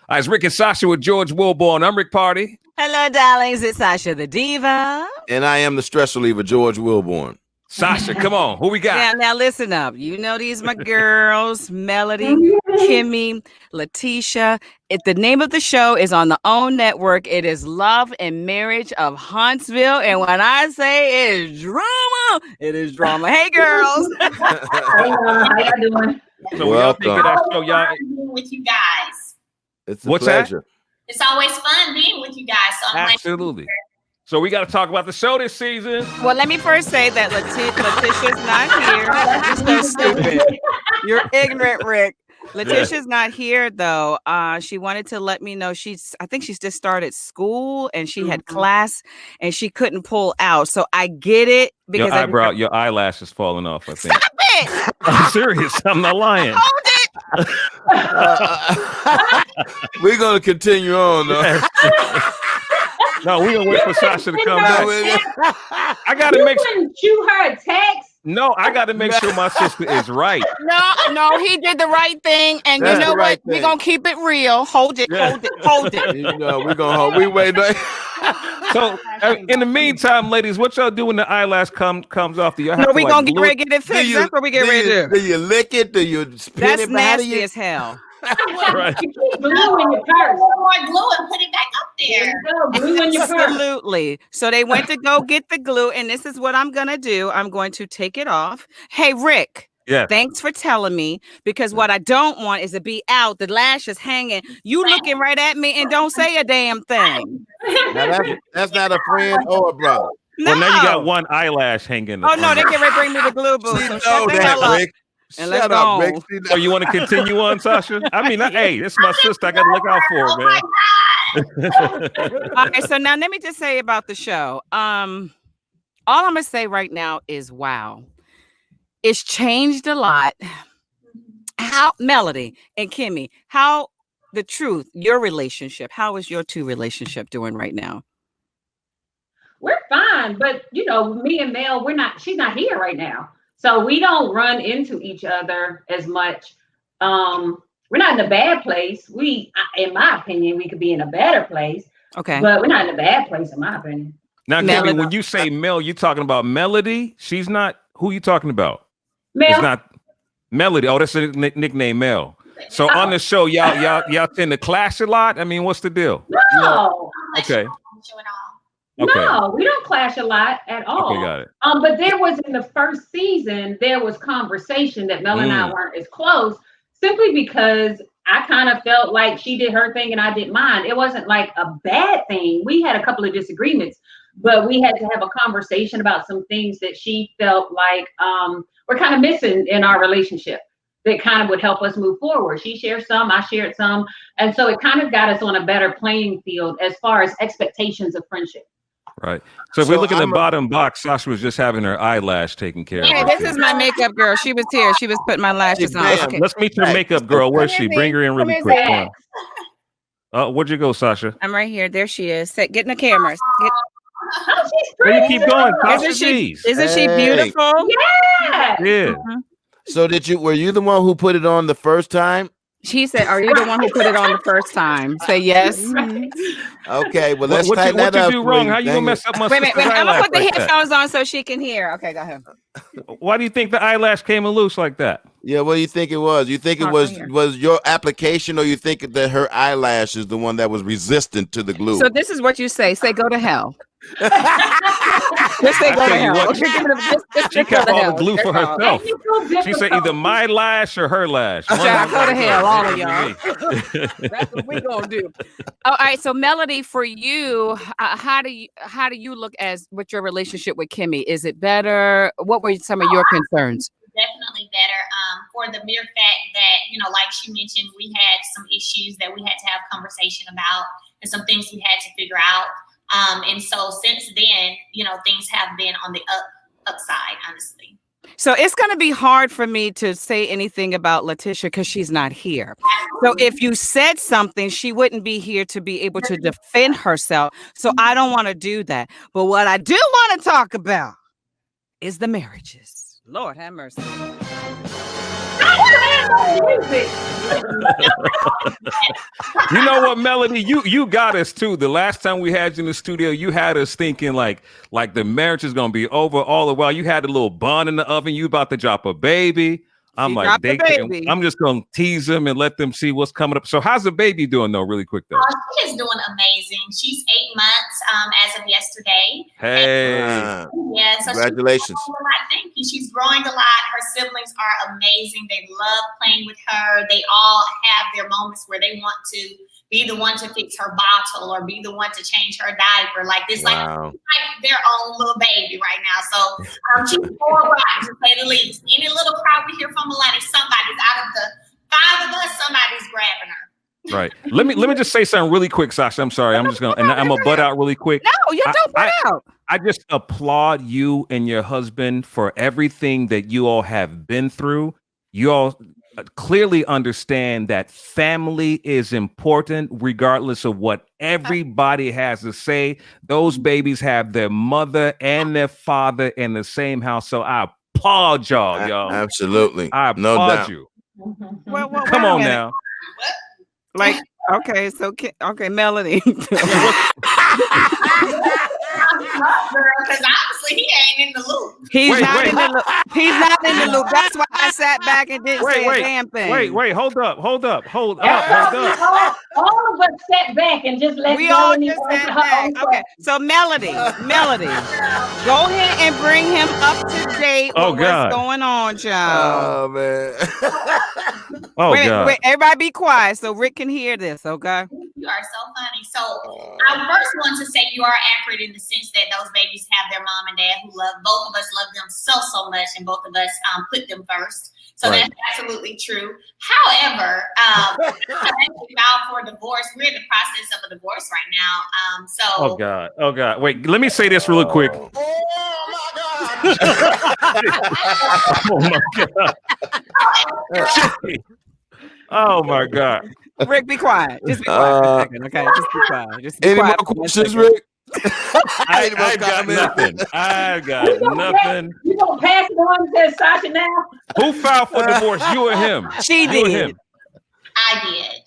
It's Rick and Sasha with George Wilborn. I'm Rick Party. Hello, darlings. It's Sasha the Diva. And I am the stress reliever, George Wilborn. Sasha, come on. Who we got? Now listen up. You know these my girls, Melody, Kimmy, Letitia. The name of the show is on the OWN network. It is Love and Marriage of Huntsville. And when I say it's drama, it is drama. Hey, girls. Hey, how y'all doing? So y'all think of that show, y'all? With you guys. It's a What's pleasure. It's always fun being with you guys. So I'm Absolutely. So we got to talk about the show this season. Well, let me first say that Letitia's not here. You're so stupid. You're ignorant, Rick. Letitia's not here though. She wanted to let me know I think she's just started school and she had class and she couldn't pull out. So I get it because your eyelash is falling off. I think. Stop it! I'm serious. I'm not lying. Hold it. We're gonna continue on though. No, we're gonna wait for Sasha to come back. I gotta make sure. Shoot her a text. No, I gotta make sure my sister is right. No, he did the right thing, and That's you know the right what? We're thing. gonna keep it real. Hold it. You know, we're gonna hold. We wait. So, in the meantime, ladies, what y'all do when the eyelash comes off? Do y'all have No, to, we like, gonna get glue ready to get it fixed. That's what we get ready to do. Do you lick it? Do you spin That's it? How do nasty you- as hell. Right. You keep glue in your purse. more glue and put it back up there. There you go, glue in your purse. Absolutely. So they went to go get the glue, and this is what I'm gonna do. I'm going to take it off. Hey, Rick. Yeah. Thanks for telling me, because what I don't want is to be out, the lashes hanging, you looking right at me and don't say a damn thing. Now that's not a friend or a brother. No. Well, now you got one eyelash hanging. Oh no, they get ready to bring me the glue boo. So Know shut the hell that, up. Rick. And let's Shut up, go. Rick. She So you want to continue on, Sasha? I mean, hey, this is my sister. I got to look out for her, man. All right, so now let me just say about the show. All I'm gonna say right now is wow. It's changed a lot. How Melody and Kimmy, how the truth, your relationship, how is your two relationship doing right now? We're fine, but you know, me and Mel, she's not here right now. So we don't run into each other as much. We're not in a bad place. In my opinion, we could be in a better place. Okay. But we're not in a bad place, in my opinion. Now, Melody. Kimmy, when you say Mel, you talking about Melody? She's not. Who you talking about? Mel, It's not Melody. Oh, that's a nickname, Mel. So on the show, y'all tend to clash a lot. I mean, what's the deal? no. Okay. Show it all. Okay. No, we don't clash a lot at all. Okay, got it. But there was in the first season, there was conversation that Mel and I weren't as close, simply because I kind of felt like she did her thing and I did mine. It wasn't like a bad thing. We had a couple of disagreements, but we had to have a conversation about some things that she felt like were kind of missing in our relationship that kind of would help us move forward. She shared some, I shared some. And so it kind of got us on a better playing field as far as expectations of friendship. Right. So if we look at the I'm bottom box, Sasha was just having her eyelash taken care of. Hey, this is my makeup girl. She was here. She was putting my lashes on. Damn. Okay. Let's meet your makeup girl. Where's she? Bring her in really Come quick. here, Come on. Where'd you go, Sasha? I'm right here. There she is. Get in the camera. Oh, she's Where you pretty. keep going, Sasha? Isn't she Hey. beautiful? Yeah. Yeah. So were you the one who put it on the first time? She said, "Are you the one who put it on the first time?" Say yes. Okay, well let's What tighten you that up. do wrong? please. How you gonna Dang mess up my Wait a minute. sister's I'm gonna eyelash put the like that? headphones on so she can hear. Okay, go ahead. Why do you think the eyelash came loose like that? Yeah, what do you think it was? You think it Right was here. your application, or you think that her eyelash is the one that was resistant to the glue? So this is what you say. Say, "Go to hell." Just say, I "Go to tell you hell." what, Okay, give it a- just She go kept to all hell. the glue for That's all. herself. Ain't you so She said difficult? either my lash or her lash. Child, go to hell, all of y'all. y'all. That's what we gonna do. All right. So, Melody, for you, how do you look with your relationship with Kimmy? Is it better? What were some of your concerns? Definitely better. For the mere fact that, like she mentioned, we had some issues that we had to have conversation about and some things we had to figure out. And so since then, things have been on the upside, honestly. So it's going to be hard for me to say anything about Letitia because she's not here. So if you said something, she wouldn't be here to be able to defend herself. So I don't want to do that. But what I do want to talk about is the marriages. Lord have mercy. You know what, Melody? You got us too. The last time we had you in the studio, you had us thinking like the marriage is gonna be over all the while. You had a little bun in the oven. You about to drop a baby. I'm like, I'm just gonna tease them and let them see what's coming up. So how's the baby doing though, really quick though? She is doing amazing. She's 8 months as of yesterday. Hey. Yeah, so Congratulations. Thank you. She's growing a lot. Her siblings are amazing. They love playing with her. They all have their moments where they want to be the one to fix her bottle or be the one to change her diaper. Like this, like their own little baby right now. So she's all right, to say the least. Any little cry we hear from Melanie, somebody's out of the 5 of us, somebody's grabbing her. Right. Let me just say something really quick, Sasha. I'm sorry. I'm gonna butt out really quick. No, you don't butt out. I just applaud you and your husband for everything that you all have been through. You all clearly understand that family is important regardless of what everybody has to say. Those babies have their mother and their father in the same house. So I applaud y'all. Absolutely. I applaud you. Well, come on now. Like, okay, so Melody. Because obviously he ain't in the loop. He's not in the loop. That's why I sat back and didn't say a damn thing. Wait, hold up. All of us sat back and just let we all Melanie just sat back. Okay, so Melody, go ahead and bring him up to date with what's going on, child. Oh man. Wait, everybody be quiet so Rick can hear this, okay? You are so funny. So I first want to say you are accurate in the sense that those babies have their mom and dad who love, both of us love them so much, and both of us put them first. So that's absolutely true. However, I actually filed for divorce. We're in the process of a divorce right now. Oh God. Wait, let me say this really quick. Oh my God. Rick, be quiet. Just be quiet for a second, okay? Just be quiet. Any more questions, Rick? I got nothing. I got nothing. You gonna pass it on to Sasha now? Who filed for divorce? You or him? She did. Him? I did.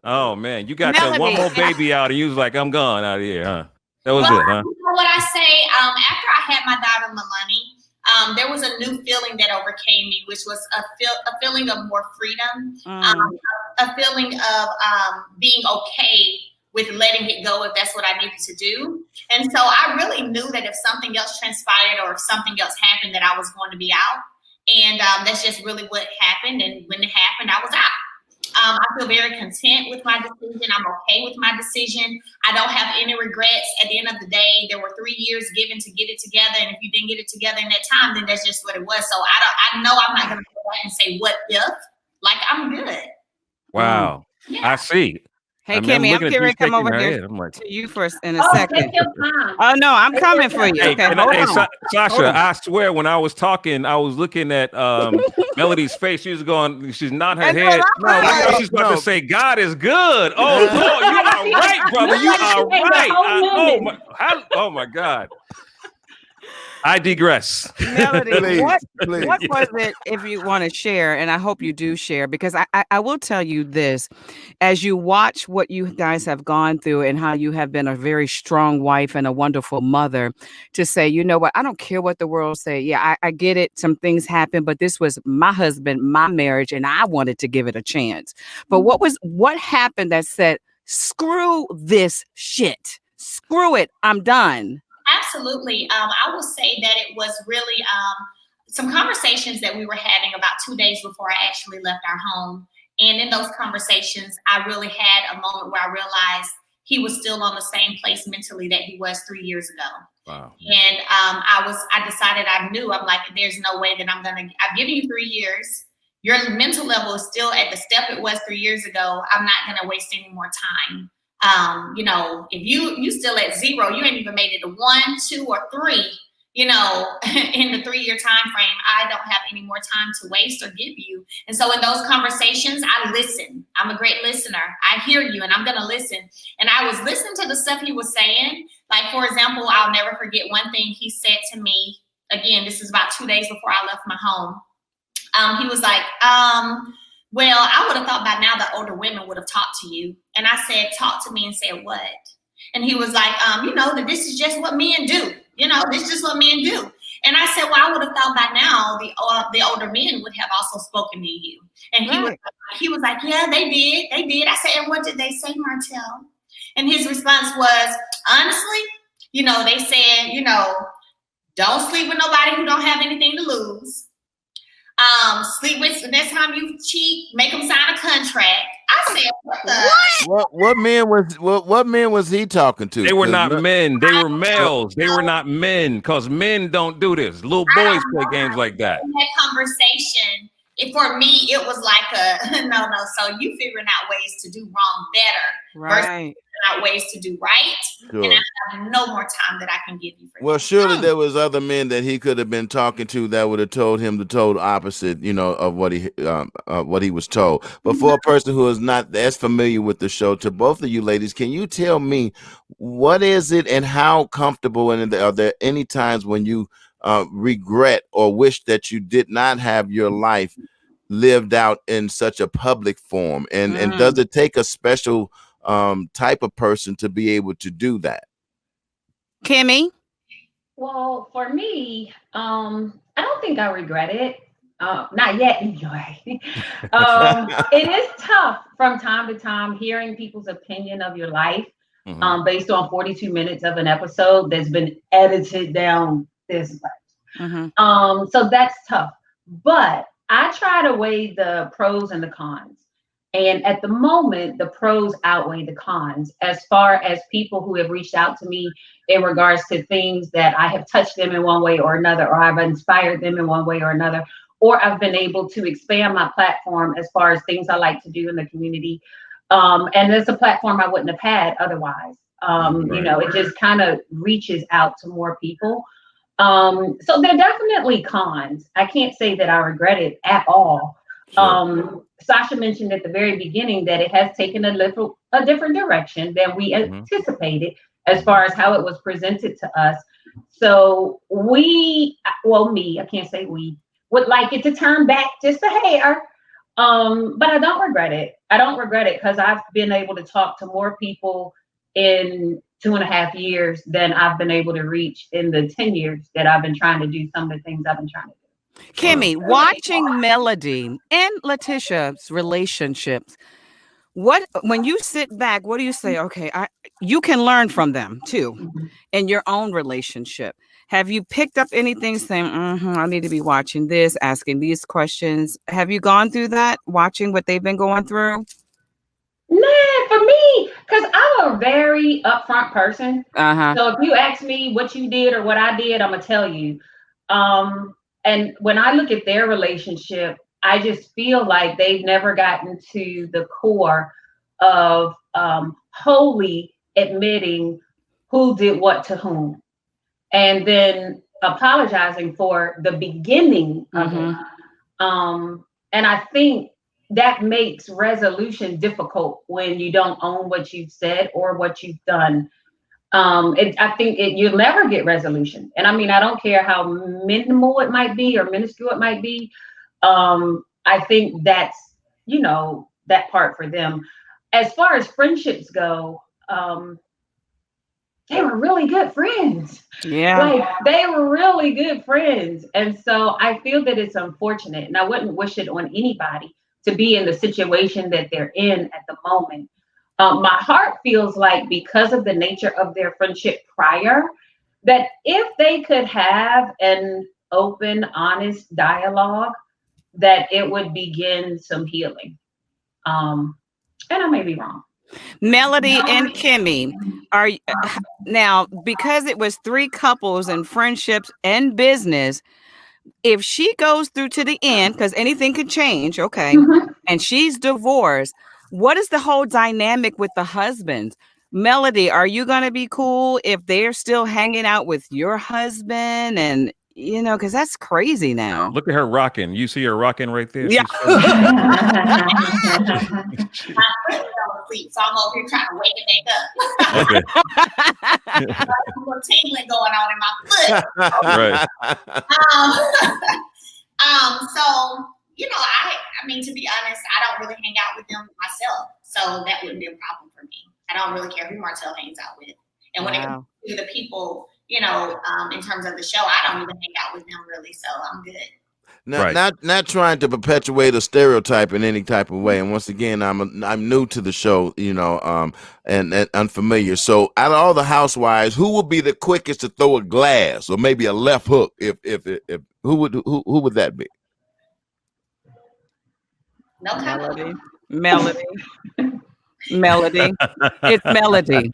Oh man, you got that one more baby out, and you was like, "I'm gone out of here," huh? That was it, huh? You know what I say? After I had my daughter Melanie, there was a new feeling that overcame me, which was a feeling of more freedom, a feeling of being okay with letting it go if that's what I needed to do. And so I really knew that if something else transpired or if something else happened, that I was going to be out. And that's just really what happened. And when it happened, I was out. I feel very content with my decision. I'm okay with my decision. I don't have any regrets. At the end of the day, there were 3 years given to get it together. And if you didn't get it together in that time, then that's just what it was. So I know I'm not going to go back and say, what if? Like, I'm good. Wow. Yeah. I see. Hey, Kimmy, I'm getting ready to come over here to you first in a second. Take your time. Oh, no, I'm coming for you. Okay, Sasha, I swear, when I was talking, I was looking at Melody's face. She was going, she's nodding her head. She's about to say, God is good. Oh, you are right, brother. You are right. Oh, my God. I digress. Melody, what was it, if you want to share, and I hope you do share, because I will tell you this, as you watch what you guys have gone through and how you have been a very strong wife and a wonderful mother, to say, you know what, I don't care what the world say. Yeah, I get it. Some things happen, but this was my husband, my marriage, and I wanted to give it a chance. But what happened that said, screw this shit. Screw it. I'm done. Absolutely. I will say that it was really some conversations that we were having about 2 days before I actually left our home. And in those conversations, I really had a moment where I realized he was still on the same place mentally that he was 3 years ago. Wow. And I decided, I'm like, there's no way that I've given you 3 years. Your mental level is still at the step it was 3 years ago. I'm not going to waste any more time. If you still at 0, you ain't even made it to 1, 2, or 3, in the 3-year time frame, I don't have any more time to waste or give you. And so in those conversations, I listen. I'm a great listener. I hear you and I'm going to listen. And I was listening to the stuff he was saying. Like, for example, I'll never forget one thing he said to me. Again, this is about 2 days before I left my home. He was like, well, I would have thought by now that older women would have talked to you. And I said, talk to me, and said what? And he was like, that this is just what men do. This is just what men do. And I said, well, I would have thought by now the older men would have also spoken to you. And he was like, yeah, they did. They did. I said, and what did they say, Martell? And his response was, honestly, they said, don't sleep with nobody who don't have anything to lose. Sleep with, next time you cheat, make them sign a contract. I said, what men was he talking to? They were not men. They were males. They were not men, because men don't do this. Little boys play games like that. In that conversation, for me, it was like no. So you figuring out ways to do wrong better, right? Versus figuring out ways to do right. Sure. And I have no more time that I can give you for well, that. surely there was other men that he could have been talking to that would have told him the total opposite, of what he was told. But for a person who is not as familiar with the show, to both of you ladies, can you tell me what is it and how comfortable, and are there any times when you regret or wish that you did not have your life lived out in such a public form? And does it take a special type of person to be able to do that? Kimmi? Well, for me, I don't think I regret it. Not yet, anyway. It is tough from time to time hearing people's opinion of your life based on 42 minutes of an episode that's been edited down this much. So that's tough. But I try to weigh the pros and the cons. And at the moment, the pros outweigh the cons as far as people who have reached out to me in regards to things that I have touched them in one way or another, or I've inspired them in one way or another, or I've been able to expand my platform as far as things I like to do in the community. And it's a platform I wouldn't have had otherwise. It just kind of reaches out to more people. So there are definitely cons. I can't say that I regret it at all. Sure. Sasha mentioned at the very beginning that it has taken a different direction than we anticipated as far as how it was presented to us. So me, I can't say we, would like it to turn back just a hair. But I don't regret it. I don't regret it because I've been able to talk to more people in 2.5 years than I've been able to reach in the 10 years that I've been trying to do some of the things I've been trying to do. Kimmi, watching Melody and Letitia's relationships, when you sit back, what do you say? Okay, you can learn from them too in your own relationship. Have you picked up anything saying, I need to be watching this, asking these questions? Have you gone through that, watching what they've been going through? Nah, for me, because I'm a very upfront person. So if you ask me what you did or what I did, I'm going to tell you. And when I look at their relationship, I just feel like they've never gotten to the core of wholly admitting who did what to whom, and then apologizing for the beginning of it. And I think that makes resolution difficult when you don't own what you've said or what you've done. I think you'll never get resolution. And I mean, I don't care how minimal it might be or minuscule it might be. I think that's, that part for them. As far as friendships go, they were really good friends. Yeah. Like, they were really good friends. And so I feel that it's unfortunate, and I wouldn't wish it on anybody to be in the situation that they're in at the moment. My heart feels like, because of the nature of their friendship prior, that if they could have an open, honest dialogue, that it would begin some healing. And I may be wrong. Melody and Kimmi, now, because it was 3 couples and friendships and business, if she goes through to the end, because anything could change, okay, and she's divorced, what is the whole dynamic with the husbands? Melody, are you going to be cool if they're still hanging out with your husband? And, because that's crazy now. Look at her rocking. You see her rocking right there? Yeah. Sleep, so I'm over here trying to wake it back up. Okay. A little tingling going on in my foot. Right. So I mean, to be honest, I don't really hang out with them myself, so that wouldn't be a problem for me. I don't really care who Martell hangs out with. And when it comes to the people, in terms of the show, I don't even hang out with them really, so I'm good. Not trying to perpetuate a stereotype in any type of way. And once again, I'm new to the show, and unfamiliar. So out of all the housewives, who would be the quickest to throw a glass or maybe a left hook? If who would that be? No comment. Melody. It's Melody.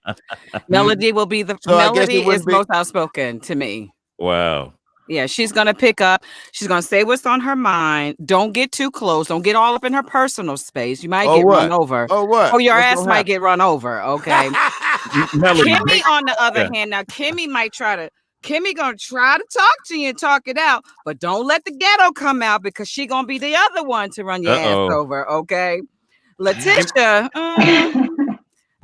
Melody will be Melody is most outspoken to me. Wow. Yeah, she's going to pick up. She's going to say what's on her mind. Don't get too close. Don't get all up in her personal space. You might get run over. Oh, what? Oh, your ass might get run over. Okay. Melody, Kimmi, on the other hand, now Kimmi gonna try to talk to you and talk it out, but don't let the ghetto come out because she gonna be the other one to run your ass over. Okay. Letitia,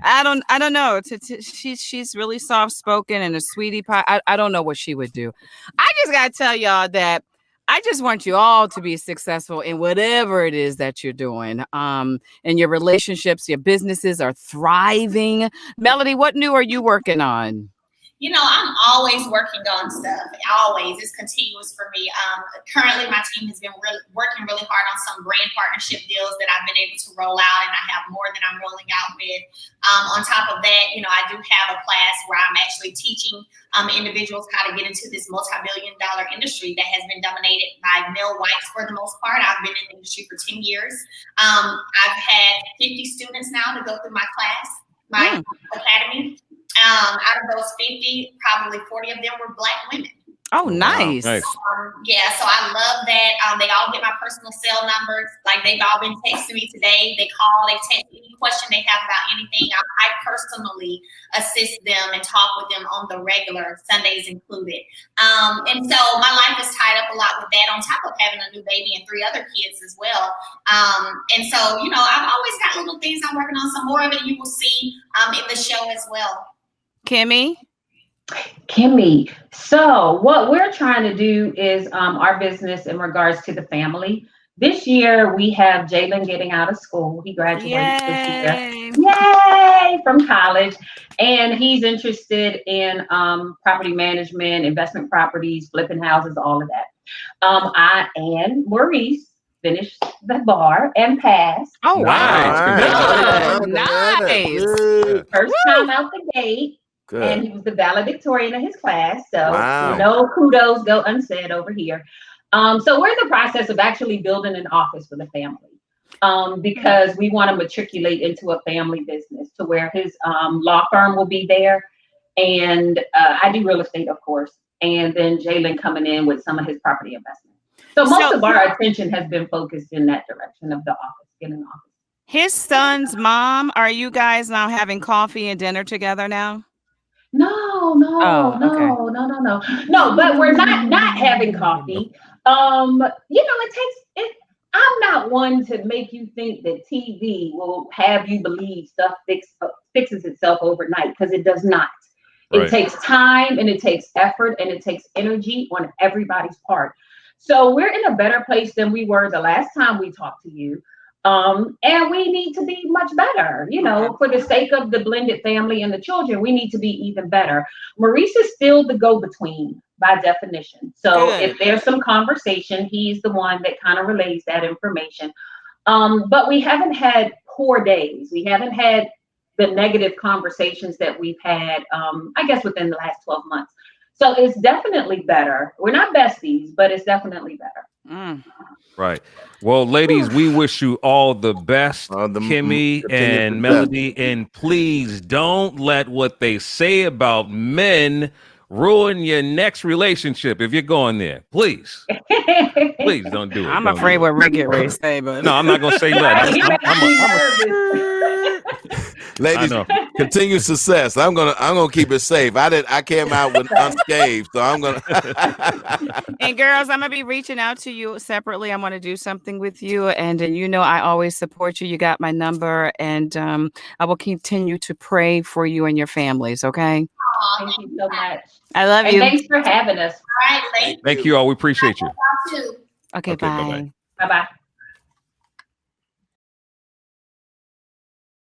I don't know. She's really soft spoken and a sweetie pie. I don't know what she would do. I just gotta tell y'all that I just want you all to be successful in whatever it is that you're doing. And your relationships, your businesses are thriving. Melody, what new are you working on? I'm always working on stuff. Always. It's continuous for me. Currently, my team has been working really hard on some brand partnership deals that I've been able to roll out, and I have more that I'm rolling out with. On top of that, I do have a class where I'm actually teaching individuals how to get into this multi-billion-dollar industry that has been dominated by male whites for the most part. I've been in the industry for 10 years. I've had 50 students now to go through my class, my academy. Out of those 50, probably 40 of them were Black women. Oh, nice. So I love that. They all get my personal cell numbers. Like, they've all been texting me today. They call, they text any question they have about anything. I personally assist them and talk with them on the regular, Sundays included. And so my life is tied up a lot with that, on top of having a new baby and 3 other kids as well. And so, I've always got little things I'm working on. Some more of it you will see in the show as well. Kimmi, so what we're trying to do is our business in regards to the family. This year we have Jalen getting out of school. He graduates this year. Yay! From college. And he's interested in property management, investment properties, flipping houses, all of that. I and Maurice finished the bar and passed. Oh, wow. Nice. First time out the gate. Good. And he was the valedictorian of his class. So no kudos go unsaid over here. So we're in the process of actually building an office for the family because we want to matriculate into a family business to where his law firm will be there. And I do real estate, of course. And then Jalen coming in with some of his property investments. So most of our attention has been focused in that direction of the office, getting an office. His son's mom, are you guys now having coffee and dinner together now? No, but we're not having coffee. I'm not one to make you think that TV will have you believe stuff fixes itself overnight, because it does not. It takes time, and it takes effort, and it takes energy on everybody's part. So we're in a better place than we were the last time we talked to you. And we need to be much better, for the sake of the blended family and the children. We need to be even better. Maurice is still the go-between by definition. So if there's some conversation, he's the one that kind of relays that information. But we haven't had poor days. We haven't had the negative conversations that we've had, I guess, within the last 12 months. So it's definitely better. We're not besties, but it's definitely better. Right. Well, ladies, we wish you all the best, Kimmi and Melody. And please don't let what they say about men ruin your next relationship if you're going there. Please. Please don't do it. I'm afraid what Rick get ready to say, but no, I'm not going to say nothing. Ladies, continue success. I'm gonna keep it safe. I came out with unscathed, so I'm gonna. And girls, I'm gonna be reaching out to you separately. I want to do something with you, and I always support you. You got my number, and I will continue to pray for you and your families. Okay. Thank you so much. I love you. Thanks for having us. All right, thank you all. We appreciate you. Okay, bye. Bye-bye.